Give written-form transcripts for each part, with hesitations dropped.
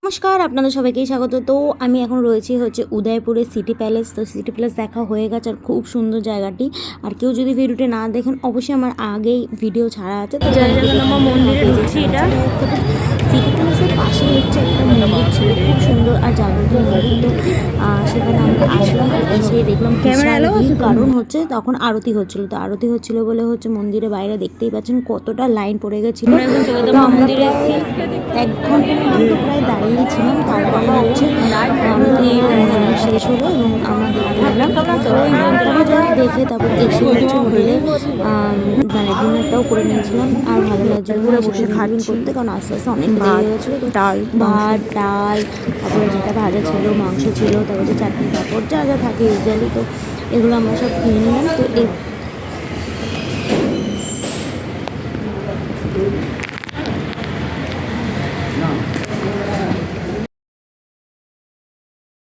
নমস্কার, আপনাদের সবাইকেই স্বাগত। তো আমি এখন রয়েছি উদয়পুরে সিটি প্যালেস। তো সিটি প্যালেস দেখা হয়ে গেছে আর খুব সুন্দর জায়গাটি। আর কেউ যদি ভিডিওটি না দেখেন অবশ্যই আমার আগেই ভিডিও ছাড়া আছে। তো জয় জগন্নাথ মন্দিরে ঢুকছি। এটা সিটি প্যালেসের পাশে একটা মন্দির ছিল, খুব সুন্দর আর জাগ্রত মন্দির। তো সেখানে আমরা আসলাম, এসে দেখলাম বিশাল ভিড়। কারণ তখন আরতি হচ্ছিল। তো আরতি হচ্ছিল বলে মন্দিরের বাইরে দেখতেই পাচ্ছেন কতটা লাইন পড়ে গেছিলো। তো আমরা এক ঘন্টার মতো প্রায় দাঁড়িয়েছিলাম। তারপরে আরতি শেষ হলো এবং আমরা দেখলাম। তো দেখে তারপর এসে হোটেলে মানে ডিনারটাও করে নিয়েছিলাম। আর ভালো লাগছিল বসে খাওয়া করতে, কারণ আস্তে আস্তে অনেক দেরি হয়ে গেছিলো। ভাত, ডাল, তারপরে যেটা ভাজা ছিল, মাংস ছিল, তারপরে চাটনি, পাঁপড়, যা যা থাকে ইউজুয়ালি। তো এগুলো আমরা সব কিনে নিলাম। তো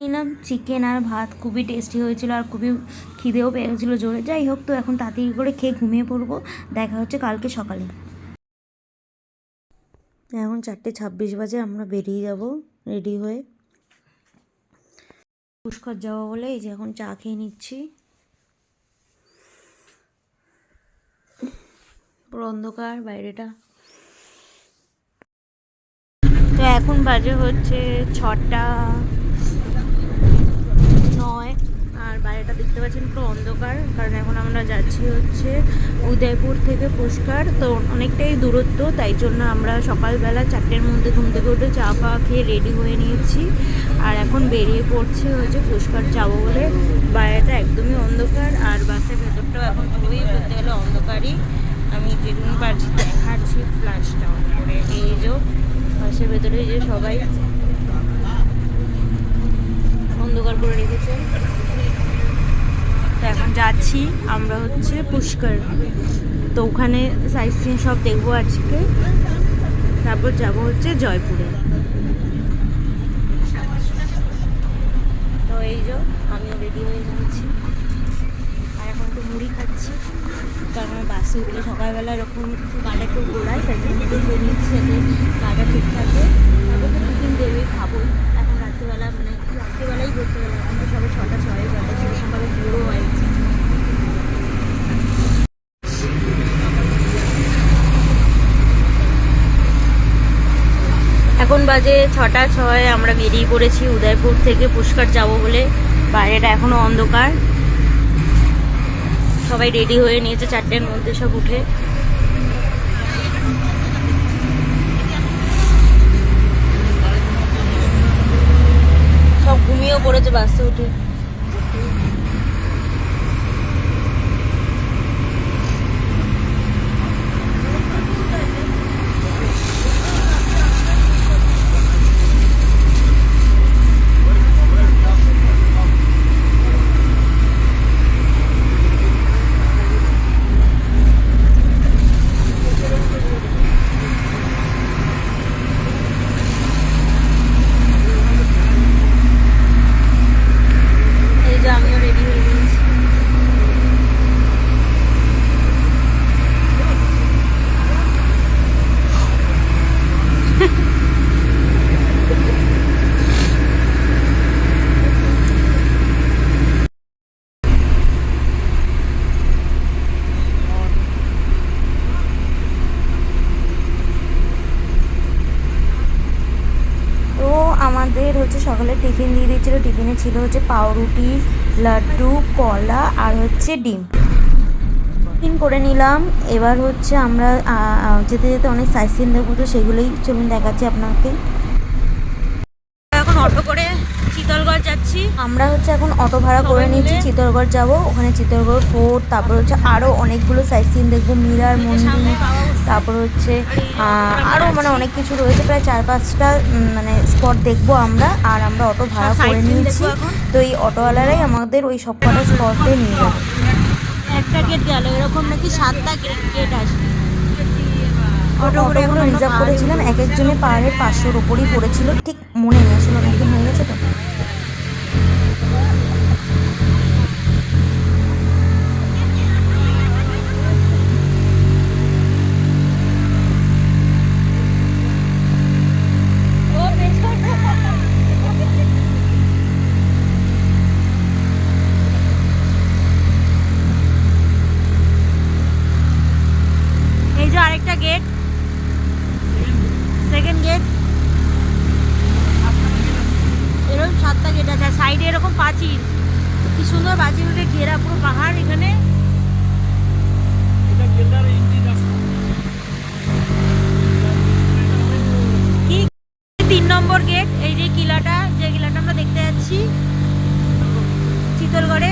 নিলাম চিকেন আর ভাত, খুবই টেস্টি হয়েছিল আর খুবই খিদেও পেয়ে গেছিলো জোরে। যাই হোক, তো এখন তাড়াতাড়ি করে খেয়ে ঘুমিয়ে পড়বো। দেখা হচ্ছে কালকে সকালে। এখন 4:26 বাজে, আমরা বেরিয়ে যাব রেডি হয়ে পুষ্কর যাবো বলে। এই যে এখন চা খেয়ে নিচ্ছি। পুরো অন্ধকার বাইরেটা। তো এখন বাজে 6:09 আর বাইরেটা দেখতে পাচ্ছেন পুরো অন্ধকার। কারণ এখন আমরা যাচ্ছি উদয়পুর থেকে পুষ্কর। তো অনেকটাই দূরত্ব, তাই জন্য আমরা সকালবেলা 4টের মধ্যে ঘুম থেকে উঠে চা ফা খেয়ে রেডি হয়ে নিয়েছি। আর এখন বেরিয়ে পড়ছি পুষ্কর যাবো বলে। বাইরেটা একদমই অন্ধকার আর বাসের ভেতরটাও এখন পুরোই বলতে গেলে অন্ধকারই। আমি যেদিন পারছি দেখাচ্ছি ফ্ল্যাশটা অন করে। এই যে বাসের ভেতরে যে সবাই অন্ধকার করে রেখেছে। তো এখন যাচ্ছি আমরা পুষ্কর। তো ওখানে সাইট সিন সব দেখবো আজকে। তারপর যাবো জয়পুরে। তো এই যে আমিও রেডি হয়ে নিয়েছি আর এখন একটু মুড়ি খাচ্ছি। কারণ আমার বাসে উঠলে সকালবেলা এরকম গাটা একটু ঘোরায়, তাই জন্য দেখে নিচ্ছি যাতে গাটা ঠিক থাকে। তারপর তো টিফিন দেবে, খাবো। এখন রাত্রিবেলাই করতে গেলে এখন তো সবাই 6:06 বাজে, সেরকমভাবে পুরো হয়েছে। এখন বাজে 6:06, আমরা বেরিয়ে পড়েছি উদয়পুর থেকে পুষ্কর যাব বলে। বাইরেটা এখনো অন্ধকার। সবাই রেডি হয়ে নিয়েছে 4টের মধ্যে সব উঠে। সব ঘুমিয়েও পড়েছে বাসে উঠে। আমিও রেডি হয়ে গেছি। আমাদের সকালে টিফিন দিয়ে দিয়েছিল। টিফিনে ছিল পাউরুটি, লাড্ডু, কলা আর ডিম। টিফিন করে নিলাম। এবার আমরা যেতে যেতে অনেক সাইট সিন দেখবো, তো সেগুলোই চলুন দেখাচ্ছি আপনাকে। এখন অটো করে চিতলগড় যাচ্ছি। আমরা এখন অটো ভাড়া করে নিয়েছি, চিতলগড় যাব। ওখানে চিতলগড় ফোর্ট, তারপর আরও অনেকগুলো সাইট সিন দেখবো, মিরার মন্দির, তারপর আরও মানে অনেক কিছু রয়েছে। প্রায় 4-5টা মানে স্পট দেখবো আমরা। আর আমরা অটো ভাড়া করে নিয়েছি। তো এই অটোওয়ালারাই আমাদের ওই সব কটা স্পটে নিয়ে যাবে। একটা গেট গেল, এরকম নাকি 7টা গেট আসবে। অটোগুলো রিজার্ভ করেছিলাম, এক একজনের পাহাড়ের 500-র ওপরই পড়েছিল। ঠিক মনে নেই, আসলে অনেকদিন হয়ে গেছে তো। ও প্রাচীর, কি সুন্দর প্রাচীর ঘেরা পুরো পাহাড় এখানে। কি 3 নম্বর গেট, এই যে কিলাটা, যে কিলাটা আমরা দেখতে যাচ্ছি চিতলগড়ে।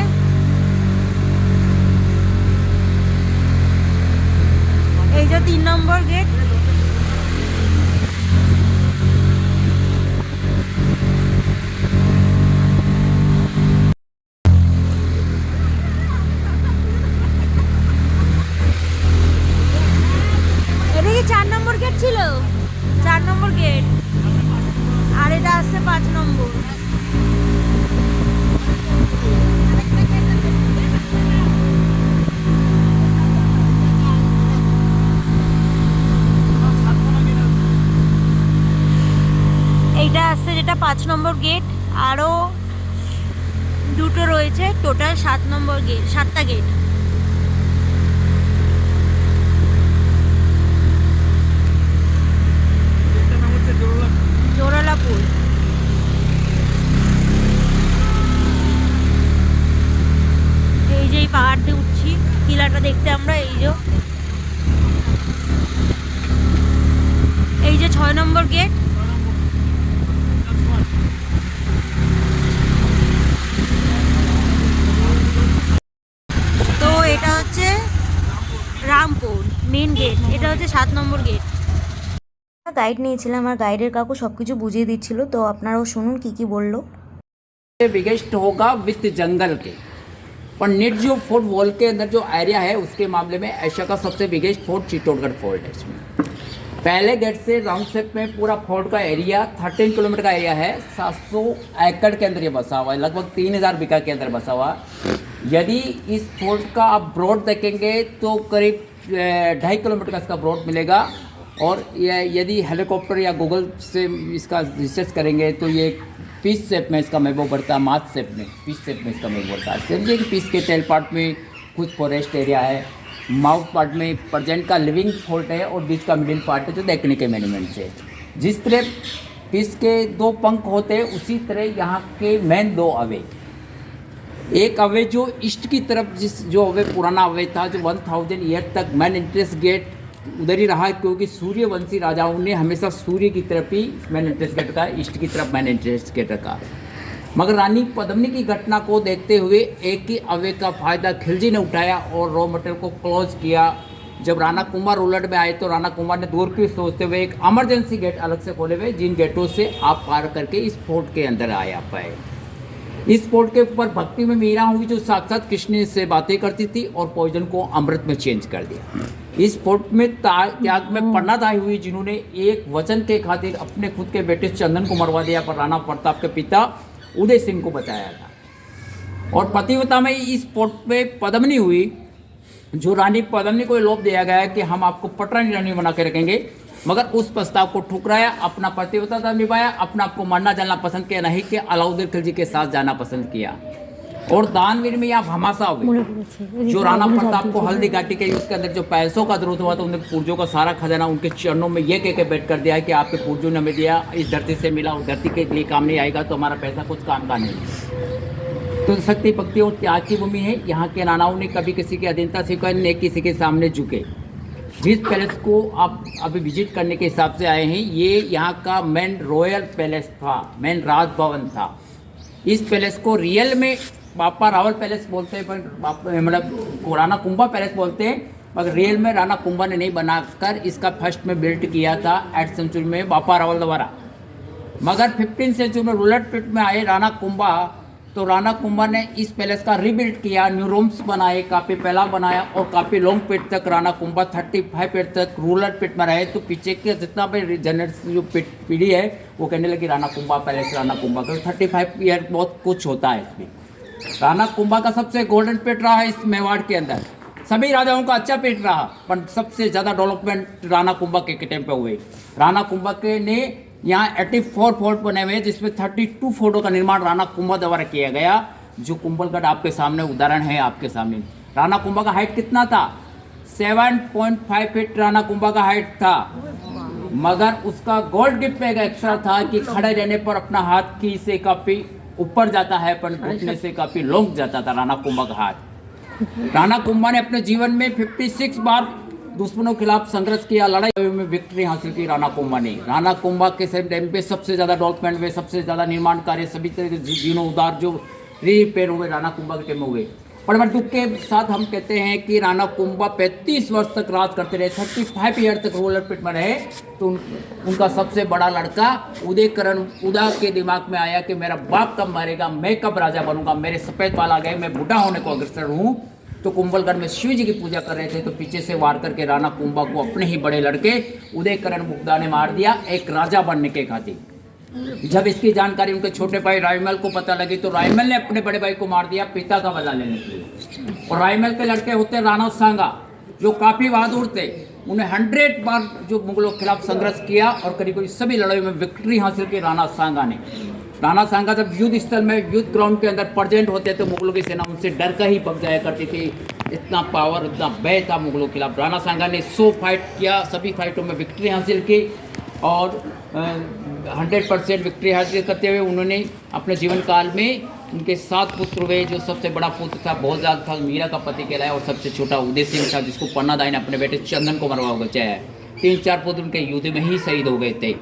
এই যে 3 নম্বর গেট। এটা কি 4 নম্বর গেট ছিল? 4 নম্বর গেট, আর এটা আসছে 5 নম্বর। এইটা আসছে যেটা 5 নম্বর গেট, আরও দুটো রয়েছে, টোটাল 7 নম্বর গেট, 7টা গেট। জোড়ালাপুর। এই যে এই পাহাড় দিয়ে উঠছি কিলাটা দেখতে আমরা। এই যে 6 নম্বর গেট। তো এটা হচ্ছে রামপুর মেন গেট, এটা হচ্ছে 7 নম্বর গেট। গাইড নিয়েছিলাম আর গাইডের কাকু সব কিছু বুঝিয়ে দিচ্ছিল, তো আপনারাও শুনুন কি কি বললো। बिगेस्ट होगा विथ जंगल के, पर नेट जो फोर्ट वॉल के अंदर जो एरिया है उसके मामले में एशिया का सबसे बिगेस्ट फोर्ट चित्तौड़गढ़ फोर्ट है। इसमें पहले गेट से राउंड शेप में पूरा फोर्ट का एरिया 13 किलोमीटर का एरिया है। 700 एकड़ के अंदर ये बसा हुआ है, लगभग 3000 बीघा के अंदर बसा हुआ है। यदि इस फोर्ट का आप ब्रॉड देखेंगे तो करीब 2.5 किलोमीटर का इसका ब्रॉड मिलेगा। और यदि हेलीकॉप्टर या गूगल से इसका रिसर्च करेंगे तो ये पीस शेप में इसका महबूब बढ़ता है, मास शेप में, पीस शेप में इसका महबूब बढ़ता है। समझिए कि पीस के टेल पार्ट में कुछ फॉरेस्ट एरिया है, माउथ पार्ट में प्रेजेंट का लिविंग फोर्ट है, और बीच का मिडिल पार्ट है जो देखने के मोन्यूमेंट है। जिस तरह पीस के 2 पंख होते हैं उसी तरह यहाँ के मेन 2 अवे। एक अवे जो ईस्ट की तरफ जो अवे पुराना अवे था, जो 1000 ईयर तक मेन एंट्रेंस गेट उधर ही रहा, क्योंकि सूर्यवंशी राजाओं ने हमेशा सूर्य की तरफ ही मेन एंट्रेंस गेट का, ईस्ट की तरफ मेन एंट्रेंस गेट रखा। मगर रानी पद्मिनी की घटना को देखते हुए एक ही अवे का फायदा खिलजी ने उठाया और रॉ मटेरियल को क्लोज किया। जब राणा कुंभा रूलर में आए तो राणा कुंभा ने दूर की सोचते हुए एक इमरजेंसी गेट अलग से खोले हुए, जिन गेटों से आप पार करके इस फोर्ट के अंदर आ पाए। इस फोर्ट के ऊपर भक्ति में मीरा हुई जो साक्षात कृष्ण से बातें करती थी और पॉइजन को अमृत में चेंज कर दिया। इस फोर्ट में त्याग में पन्ना दाई हुई, जिन्होंने एक वचन के खातिर अपने खुद के बेटे चंदन को मरवा दिया, पर राणा प्रताप के पिता उदय सिंह को बचाया था। और पतिव्रता में इस फोर्ट पे पद्मिनी हुई, जो रानी पद्मिनी को लोभ दिया गया कि हम आपको पटरानी रानी बना के रखेंगे, मगर उस प्रस्ताव को ठुकराया, अपना पतिव्रता निभाया, अपना आपको मरना जलना पसंद किया नहीं कि अलाउद्दीन खिलजी के साथ जाना पसंद किया। और दानवीर में यहाँ भमासा हुई, जो राणा प्रताप को हल्दी घाटी के उसके अंदर जो पैसों का जरूरत हुआ तो उन्हें पूर्वजों का सारा खजाना उनके चरणों में ये कह के बैठ कर दिया कि आपके पूर्वजों ने हमें दिया, इस धरती से मिला, उस धरती के लिए काम नहीं आएगा, तो हमारा पैसा कुछ काम का नहीं। तो शक्ति भक्ति और त्याग की भूमि है। यहाँ के राणाओं ने कभी किसी की अधीनता स्वीकारी नहीं, किसी के सामने झुके। जिस पैलेस को आप अभी विजिट करने के हिसाब से आए हैं, ये यहाँ का मेन रॉयल पैलेस था, मेन राजभवन था। इस पैलेस को रियल में बापा रावल पैलेस बोलते हैं, पर मतलब राणा कुंभा पैलेस बोलते हैं, मगर रियल में राणा कुंभा ने नहीं बनाकर इसका फर्स्ट में बिल्ट किया था 8th सेंचुरी में बापा रावल द्वारा। मगर 15th सेंचुरी में रूलर पीट में आए राणा कुंभा, तो राणा कुंभा ने इस पैलेस का रीबिल्ड किया, न्यू रूम्स बनाए, काफ़ी पहला बनाया, और काफ़ी लॉन्ग पीट तक राणा कुंभा 35 पीट तक रूलर पीट में रहे। तो पीछे के जितना भी जनरेशन जो पीढ़ी है वो कहने लगी राणा कुंभा पैलेस, राणा कुंभा का 35 ईयर बहुत कुछ होता है इसमें। राणा कुंभा का सबसे गोल्डन पीट रहा है इस मेवाड़ के अंदर, सभी राजाओं का अच्छा पीट रहा, पर सबसे ज़्यादा डेवलपमेंट राणा कुंभा के टाइम पे हुए। राणा कुंभा के ने यहाँ 84 फोर्ट बने हुए हैं, जिसमें 32 फोर्टों का निर्माण राणा कुंभा द्वारा किया गया, जो कुंभलगढ़ आपके सामने उदाहरण है आपके सामने। राणा कुंभा का हाइट कितना था? 7.5 फीट राणा कुंभा का हाइट था, मगर उसका गोल्ड गिफ्ट में एक एक्स्ट्रा था कि खड़े रहने पर अपना हाथ की से काफी ऊपर जाता है, पर घुटने से काफी लॉन्ग जाता था राणा कुंभा का हाथ। राणा कुंभा ने अपने जीवन में 56 बार दुश्मनों के खिलाफ संघर्ष किया, लड़ाई में विक्ट्री हासिल की राणा कुंभा ने। राणा कुंभा के सेम टाइम पे सबसे ज्यादा डेवलपमेंट हुए, सबसे ज्यादा निर्माण कार्य, सभी तरह के जीर्णोद्धार जो रिपेयर हुए राणा कुंभा के टाइम में हुए। पर दुख के साथ हम कहते हैं कि राणा कुंभा 35 वर्ष तक राज करते रहे, 35 ईयर तक रूलर पिट में रहे। तो उनका सबसे बड़ा लड़का उदय के दिमाग में आया कि मेरा बाप कब मरेगा, मैं कब राजा बनूंगा, मेरे सफेद बाल आ गए, मैं बूढ़ा होने को अग्रसर हूँ। तो कुंभलगढ़ में शिव जी की पूजा कर रहे थे, तो पीछे से वार करके राणा कुंभा को अपने ही बड़े लड़के उदयकरण मुग्धा ने मार दिया, एक राजा बनने के खातिर। जब इसकी जानकारी उनके छोटे भाई रायमल को पता लगी, तो रायमल ने अपने बड़े भाई को मार दिया पिता का बदला लेने के लिए। और रायमल के लड़के होते राणा सांगा, जो काफी बहादुर थे। उन्हें 100 बार जो मुगलों के खिलाफ संघर्ष किया और करीब करीब सभी लड़ाई में विक्ट्री हासिल की राणा सांगा ने। राणा सांगा जब युद्ध स्थल में, युद्ध ग्राउंड के अंदर प्रेजेंट होते तो मुगलों की सेना उनसे डर कर ही भग जाया करती थी। इतना पावर, इतना भय था मुगलों के खिलाफ। राणा सांगा ने 100 फाइट किया, सभी फाइटों में विक्ट्री हासिल की और 100% विक्ट्री हासिल करते हुए उन्होंने अपने जीवन काल में उनके 7 पुत्र हुए। जो सबसे बड़ा पुत्र था बहुत ज़्यादा था, मीरा का पति कहलाया, और सबसे छोटा उदय सिंह था, जिसको पन्नादाई ने अपने बेटे चंदन को मरवा बचाया। 3-4 पुत्र उनके युद्ध में ही शहीद हो गए थे।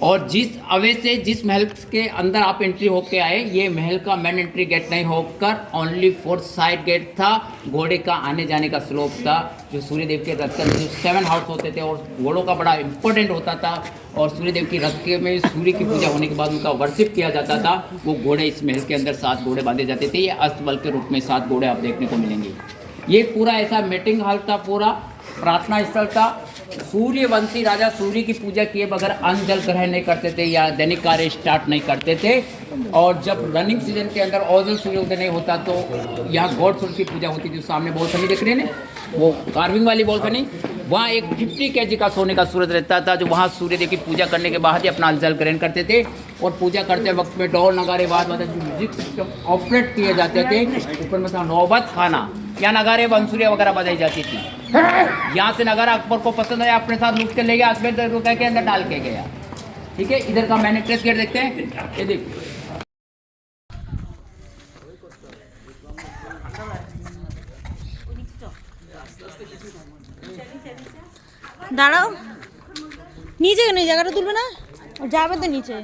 और जिस अवे से जिस महल के अंदर आप एंट्री होके आए, ये महल का मेन एंट्री गेट नहीं होकर ओनली 4 साइड गेट था। घोड़े का आने जाने का स्लोप था, जो सूर्यदेव के रथ के अंदर जो 7 हाउस होते थे और घोड़ों का बड़ा इंपॉर्टेंट होता था। और सूर्यदेव की रथ के में सूर्य की पूजा होने के बाद उनका वर्शिप किया जाता था। वो घोड़े इस महल के अंदर 7 घोड़े बांधे जाते थे। ये अस्तबल के रूप में 7 घोड़े आप देखने को मिलेंगे। ये पूरा ऐसा मीटिंग हॉल था, पूरा प्रार्थना स्थल था। सूर्यवंशी राजा सूर्य की पूजा किए बगैर अन्न जल ग्रहण नहीं करते थे या दैनिक कार्य स्टार्ट नहीं करते थे। और जब रनिंग सीजन के अंदर ओजल सूर्योदय नहीं होता तो यहाँ गॉड सूर्य की पूजा होती थी। सामने बालकनी देख रहे हैं, वो कार्विंग वाली बालकनी, वहाँ एक 50 kg का सोने का सूरज रहता था, जो वहाँ सूर्यदेव की पूजा करने के बाद ही अपना जल ग्रहण करते थे। और पूजा करते वक्त में ढोल नगारे बाद म्यूजिक सिस्टम ऑपरेट किए जाते थे। ऊपर में था नौबत खाना, यहाँ नगारे बंसुरिया वगैरह बजाई जाती थी। यहाँ से नगारा अकबर को पसंद आया, अपने साथ लूट के ले गया, अकबर के अंदर डाल के गया। ठीक है, इधर का मैंने ट्रेस गेट देखते हैं, ये देखिए। দাঁড়াও, নিচে কেন জায়গাটা তুলবে না, যাবে তো নিচে।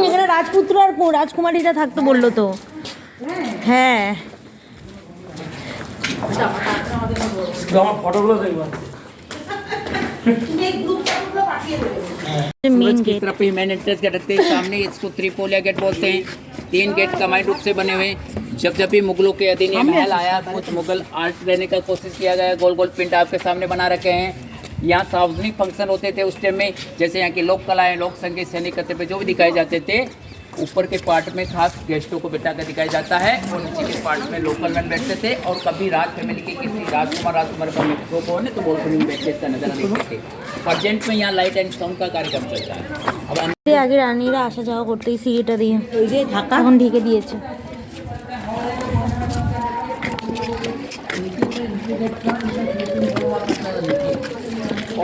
এখানে রাজপুত্র আর রাজকুমারীরা থাকতো বললো তো। হ্যাঁ, सूरज की तरफ ही मैंने एंट्रेंस गेट रखते हैं। सामने इसको त्रिपोलिया गेट बोलते हैं। 3 गेट कमाई रूप से बने हुए। जब भी मुगलों के अधीन ये महल आया, कुछ मुगल आर्ट देने का कोशिश किया गया। गोल गोल पिंड आपके सामने बना रखे हैं। यहाँ सार्वजनिक फंक्शन होते थे उस टाइम में, जैसे यहाँ की लोक कलाएं, लोक संगीत, सैनिक कर्तव्य जो भी दिखाए जाते थे। ऊपर के पार्ट में खास गेस्टों को बिठा कर दिखाया जाता है और नीचे के पार्ट में लोकल मैन बैठते थे। और कभी राज फैमिली के किसी राजकुमार का मित्रों को तो बोलकर बैठते इसका नजर देखते थे। प्रेजेंट में यहाँ लाइट एंड साउंड का कार्यक्रम चलता है। अब আগে রানীরা আসা যাওয়া করতে এই সিঁড়িটা দিয়ে, ওই যে ঢাকা এখন ঢেকে দিয়েছে।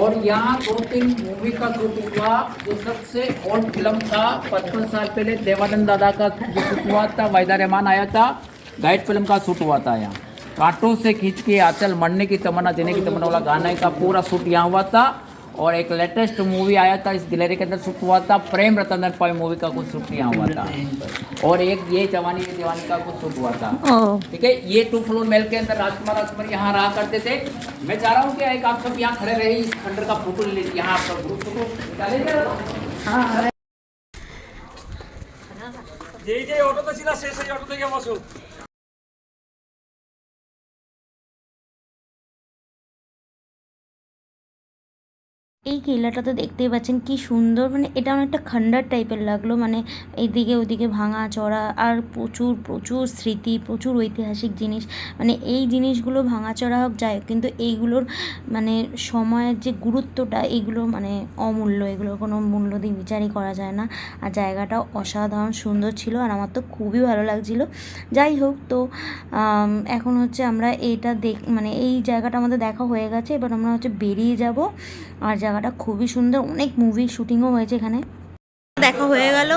और यहाँ 2-3 मूवी का शूट हुआ। जो सबसे ओल्ड फिल्म था 55 साल पहले देवानंद दादा का जो शूट हुआ था, वाहिदा रहमान आया था, गाइड फिल्म का शूट हुआ था। यहाँ कांटों से खींच के आंचल मरने की तमन्ना, देने की तमन्ना वाला गाने का पूरा शूट यहाँ हुआ था। और एक लेटेस्ट मूवी आया था, इस गैलरी के अंदर शूट हुआ था, प्रेम रतन पाई मूवी का कुछ शूट यहाँ हुआ था। और एक ये जवानी ये दीवानी का कुछ शूट हुआ था। ठीक है, ये 2 फ्लोर महल के अंदर राजकुमार यहाँ रहा करते थे। मैं चाह रहा हूँ कि एक आप सब यहाँ खड़े रहे, इस खंडर का फोटो ले लीजिए। यहाँ आपका ग्रुप फोटो निकाले। যে অটোতে ছিল সেই অটোতে গিয়ে বসো। এই কেল্লাটা তো দেখতেই পাচ্ছেন কি সুন্দর, মানে এটা অনেকটা খন্ডার টাইপের লাগলো, মানে এইদিকে ওদিকে ভাঙা চড়া আর প্রচুর প্রচুর স্মৃতি, প্রচুর ঐতিহাসিক জিনিস। মানে এই জিনিসগুলো ভাঙাচড়া হোক যাই হোক, কিন্তু এইগুলোর মানে সময়ের যে গুরুত্বটা, এইগুলো মানে অমূল্য, এগুলোর কোনো মূল্য দিয়ে বিচারই করা যায় না। আর জায়গাটাও অসাধারণ সুন্দর ছিল, আর আমার তো খুবই ভালো লাগছিলো। যাই হোক, তো এখন হচ্ছে আমরা এইটা মানে এই জায়গাটা আমাদের দেখা হয়ে গেছে, এবার আমরা হচ্ছে বেরিয়ে যাব। আর জায়গাটা খুবই সুন্দর, অনেক মুভি শুটিংও হয়েছে এখানে। দেখা হয়ে গেল।